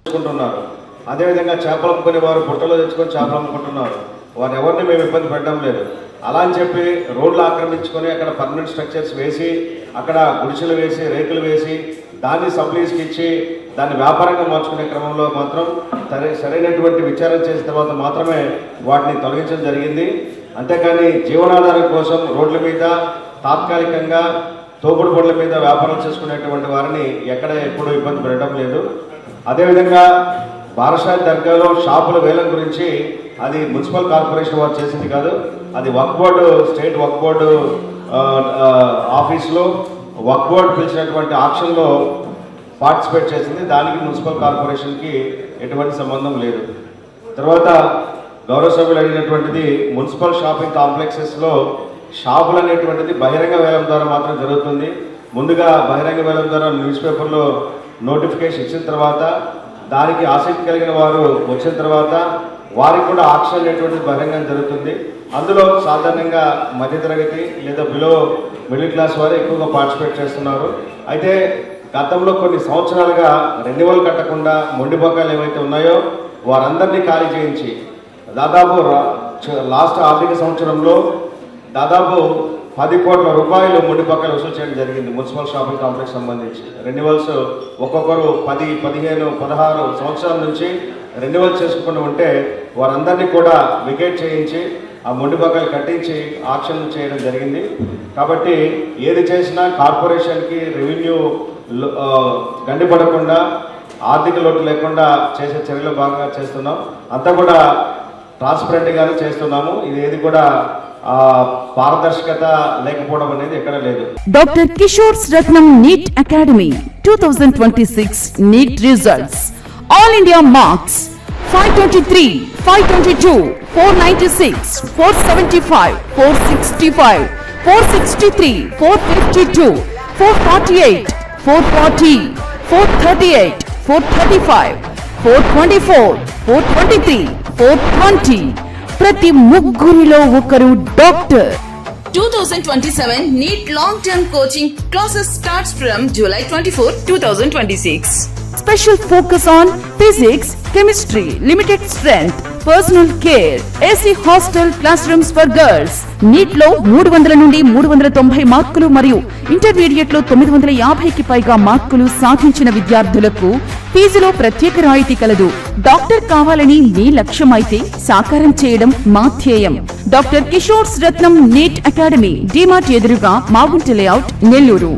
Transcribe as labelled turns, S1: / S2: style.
S1: తెచ్చుకుంటున్నారు. అదేవిధంగా చేపలు అమ్ముకునే వారు బుట్టలో తెచ్చుకొని చేపలు అమ్ముకుంటున్నారు. వారు ఎవరిని మేము ఇబ్బంది పెట్టడం లేదు. అలా అని చెప్పి రోడ్లు ఆక్రమించుకొని అక్కడ పర్మనెంట్ స్ట్రక్చర్స్ వేసి అక్కడ గుడిసెలు వేసి రేకులు వేసి దాన్ని సబ్లీస్కి ఇచ్చి దాన్ని వ్యాపారంగా మార్చుకునే క్రమంలో మాత్రం సరైనటువంటి విచారణ చేసిన తర్వాత మాత్రమే వాటిని తొలగించడం జరిగింది. అంతేకాని జీవనాధారం కోసం రోడ్ల మీద తాత్కాలికంగా తోపుడు బండ్ల మీద వ్యాపారం చేసుకునేటువంటి వారిని ఎక్కడ ఎప్పుడూ ఇబ్బంది పెట్టడం లేదు. అదేవిధంగా బారషాద్ దర్గాలో షాపుల వేలం గురించి అది మున్సిపల్ కార్పొరేషన్ వారు చేసింది కాదు. అది వక్ఫ్ బోర్డు, స్టేట్ వక్ఫ్ బోర్డు ఆఫీస్లో వక్ఫ్ బోర్డు పిలిచినటువంటి ఆక్షన్లో పార్టిసిపేట్ చేసింది. దానికి మున్సిపల్ కార్పొరేషన్కి ఎటువంటి సంబంధం లేదు. తర్వాత గౌరవ సభ్యులు అడిగినటువంటిది మున్సిపల్ షాపింగ్ కాంప్లెక్సెస్లో షాపులు అనేటువంటిది బహిరంగ వేలం ద్వారా మాత్రం జరుగుతుంది. ముందుగా బహిరంగ వేలం ద్వారా న్యూస్ పేపర్లో నోటిఫికేషన్ ఇచ్చిన తర్వాత దానికి ఆసక్తి కలిగిన వారు వచ్చిన తర్వాత వారికి కూడా ఆక్షన్ అనేటువంటిది బహిరంగంగా జరుగుతుంది. అందులో సాధారణంగా మధ్యతరగతి లేదా బిలో మిడిల్ క్లాస్ వారు ఎక్కువగా పార్టిసిపేట్ చేస్తున్నారు. అయితే గతంలో కొన్ని సంవత్సరాలుగా రెన్యువల్ కట్టకుండా మొండి బకాయిలు ఏవైతే ఉన్నాయో వారందరినీ ఖాళీ చేయించి దాదాపు లాస్ట్ ఆర్థిక సంవత్సరంలో దాదాపు 10 కోట్ల రూపాయలు మొండి బకాయిలు వసూలు చేయడం జరిగింది. మున్సిపల్ షాపింగ్ కాంప్లెక్స్ సంబంధించి రెన్యువల్స్ ఒక్కొక్కరు 10, 15, 16 సంవత్సరాల నుంచి రెన్యువల్ చేసుకుంటూ ఉంటే వారందరినీ కూడా వికెట్ చేయించి ఆ మొండి బకాయిలు కట్టించి ఆక్షన్ చేయడం జరిగింది. కాబట్టి ఏది చేసినా కార్పొరేషన్కి రెవెన్యూ గండిపడకుండా ఆర్థిక లోటు లేకుండా చేసే చర్యలు భాగంగా చేస్తున్నాం. అంతా కూడా ట్రాన్స్పరెంట్గానే చేస్తున్నాము. ఇది ఏది కూడా పారదర్శకత లేకపోవడం అనేది ఎక్కడ లేదు.
S2: Doctor Kishore Ratnam NEET academy 2026 NEET results all India marks 523, 522, 496, 475, 465, 463, 452, 448, 440, 438, 435, 424, 423, 420. ప్రతి ముగ్గురిలో ఒకరు doctor.
S3: 2027 NEET long-term coaching classes starts from July 24, 2026.
S2: Special focus on physics, chemistry, limited strength, personal care, AC hostel classrooms for girls. NEET లో 300 నుండి 390 మార్కులు మరియు intermediate లో 950కి పైగా మార్కులు సాధించిన విద్యార్థులకు ఫీజులో ప్రత్యేక రాయితీ కలదు. డాక్టర్ కావాలని మీ లక్ష్యం అయితే సాకారం చేయడం మా ధ్యేయం. Doctor Kishore Ratnam NEET academy, DMart ఎదురుగా, మాగుంట లేఅవుట్, నెల్లూరు.